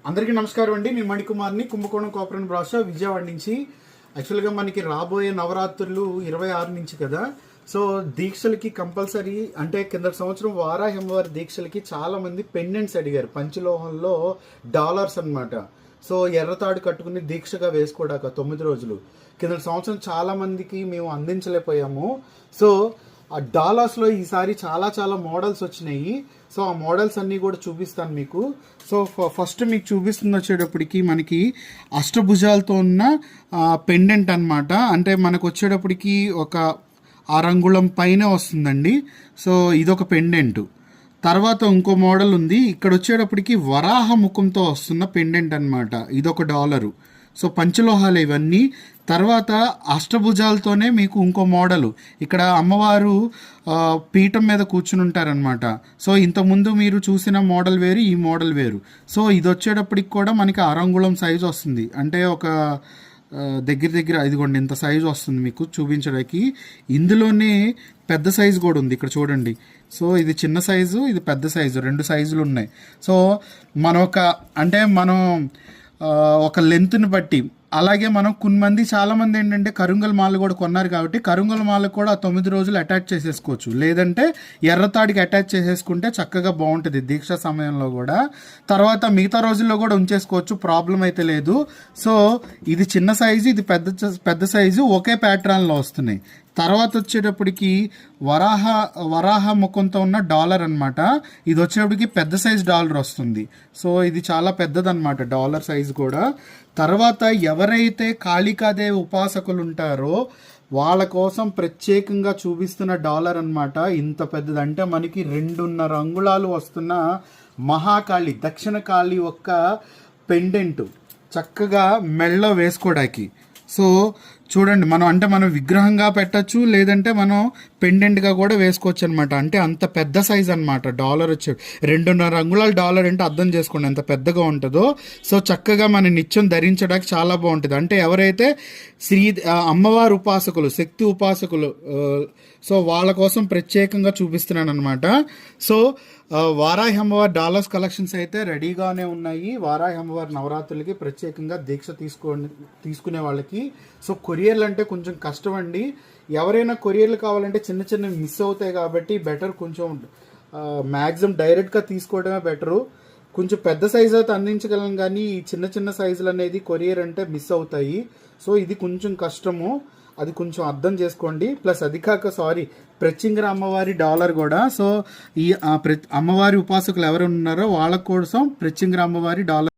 అందరికీ నమస్కారం అండి. నేను మణికుమార్ని, కుంభకోణం కోఆపరేటివ్ బ్రాంచ్ విజయవాడ నుంచి. యాక్చువల్గా మనకి రాబోయే నవరాత్రులు 26 నుంచి కదా. సో దీక్షలకి కంపల్సరీ అంటే కింద సంవత్సరం వారాహి అమ్మవారి దీక్షలకి చాలా మంది పెండెంట్స్ అడిగారు, పంచలోహంలో డాలర్స్ అన్నమాట. సో ఎర్రతాడు కట్టుకుని దీక్షగా వేసుకోవడాక 9 రోజులు కింద సంవత్సరం చాలా మందికి మేము అందించలేకపోయాము. సో ఆ డాలర్స్లో ఈసారి చాలా చాలా మోడల్స్ వచ్చినాయి. సో ఆ మోడల్స్ అన్నీ కూడా చూపిస్తాను మీకు. సో ఫస్ట్ మీకు చూపిస్తుంది వచ్చేటప్పటికి మనకి అష్టభుజాలతో ఉన్న పెండెంట్ అన్నమాట. అంటే మనకు వచ్చేటప్పటికి ఒక 6 అంగుళం పైన వస్తుందండి. సో ఇదొక పెండెంట్. తర్వాత ఇంకో మోడల్ ఉంది, ఇక్కడ వచ్చేటప్పటికి వరాహ ముఖంతో వస్తున్న పెండెంట్ అన్నమాట. ఇదొక $1. సో పంచలోహాలు ఇవన్నీ. తర్వాత అష్టభుజాలతోనే మీకు ఇంకో మోడలు, ఇక్కడ అమ్మవారు పీఠం మీద కూర్చుని ఉంటారనమాట. సో ఇంతకుముందు మీరు చూసిన మోడల్ వేరు, ఈ మోడల్ వేరు. సో ఇది వచ్చేటప్పటికి కూడా మనకి 6 అంగుళం సైజు వస్తుంది. అంటే ఒక దగ్గర ఇదిగోండి ఇంత సైజు వస్తుంది మీకు చూపించడానికి. ఇందులోనే పెద్ద సైజు కూడా ఉంది, ఇక్కడ చూడండి. సో ఇది చిన్న సైజు, ఇది పెద్ద సైజు, 2 సైజులు ఉన్నాయి. సో మనం మనం ఒక లెంత్ని బట్టి, అలాగే మనం కొంతమంది చాలామంది ఏంటంటే కరుంగల్ మాల కూడా కొన్నారు కాబట్టి కరుంగల్ మాలకు కూడా 9 రోజులు అటాచ్ చేసేసుకోవచ్చు, లేదంటే ఎర్రతాడికి అటాచ్ చేసేసుకుంటే చక్కగా బాగుంటుంది దీక్ష సమయంలో కూడా. తర్వాత మిగతా రోజుల్లో కూడా ఉంచేసుకోవచ్చు, ప్రాబ్లం అయితే లేదు. సో ఇది చిన్న సైజు, ఇది పెద్ద సైజు, ఒకే ప్యాటర్న్లో వస్తున్నాయి. తర్వాత వచ్చేటప్పటికి వరాహ ముఖంతో ఉన్న డాలర్ అనమాట. ఇది వచ్చేటప్పటికి పెద్ద సైజ్ డాలర్ వస్తుంది. సో ఇది చాలా పెద్దదన్నమాట డాలర్ సైజ్ కూడా. తర్వాత ఎవరైతే కాళికాదేవి ఉపాసకులు ఉంటారో వాళ్ళ కోసం ప్రత్యేకంగా చూపిస్తున్న డాలర్ అనమాట. ఇంత పెద్దది, అంటే మనకి 2.5 అంగుళాలు వస్తున్న మహాకాళి, దక్షిణ కాళి యొక్క పెండెంట్ చక్కగా మెళ్ళలో వేసుకోవడానికి. సో చూడండి, మనం విగ్రహంగా పెట్టచ్చు, లేదంటే మనం పెండెంట్గా కూడా వేసుకోవచ్చు అనమాట. అంటే అంత పెద్ద సైజ్ అనమాట డాలర్ వచ్చే. 2.5 అంగుళాల డాలర్ అంటే అర్థం చేసుకోండి ఎంత పెద్దగా ఉంటుందో. సో చక్కగా మన నిత్యం ధరించడానికి చాలా బాగుంటుంది. అంటే ఎవరైతే అమ్మవారి ఉపాసకులు, శక్తి ఉపాసకులు, సో వాళ్ళ కోసం ప్రత్యేకంగా చూపిస్తున్నాను అనమాట. సో వారాహి అమ్మవారి డాలర్స్ కలెక్షన్స్ అయితే రెడీగానే ఉన్నాయి. వారాహి అమ్మవారి నవరాత్రులకి ప్రత్యేకంగా దీక్ష తీసుకునే వాళ్ళకి. సో కొరియర్లు అంటే కొంచెం కష్టం అండి. ఎవరైనా కొరియర్లు కావాలంటే చిన్న మిస్ అవుతాయి కాబట్టి బెటర్ కొంచెం మ్యాక్సిమం డైరెక్ట్గా తీసుకోవడమే బెటరు. కొంచెం పెద్ద సైజు అయితే అందించగలం, కానీ ఈ చిన్న సైజులు అనేది కొరియర్ అంటే మిస్ అవుతాయి. సో ఇది కొంచెం కష్టము, అది కొంచెం అర్థం చేసుకోండి. ప్లస్ అది కాక ప్రత్యంగిర అమ్మవారి డాలర్ కూడా. సో ఈ అమ్మవారి ఉపాసకులు ఎవరు ఉన్నారో వాళ్ళ కోసం ప్రత్యంగిర అమ్మవారి డాలర్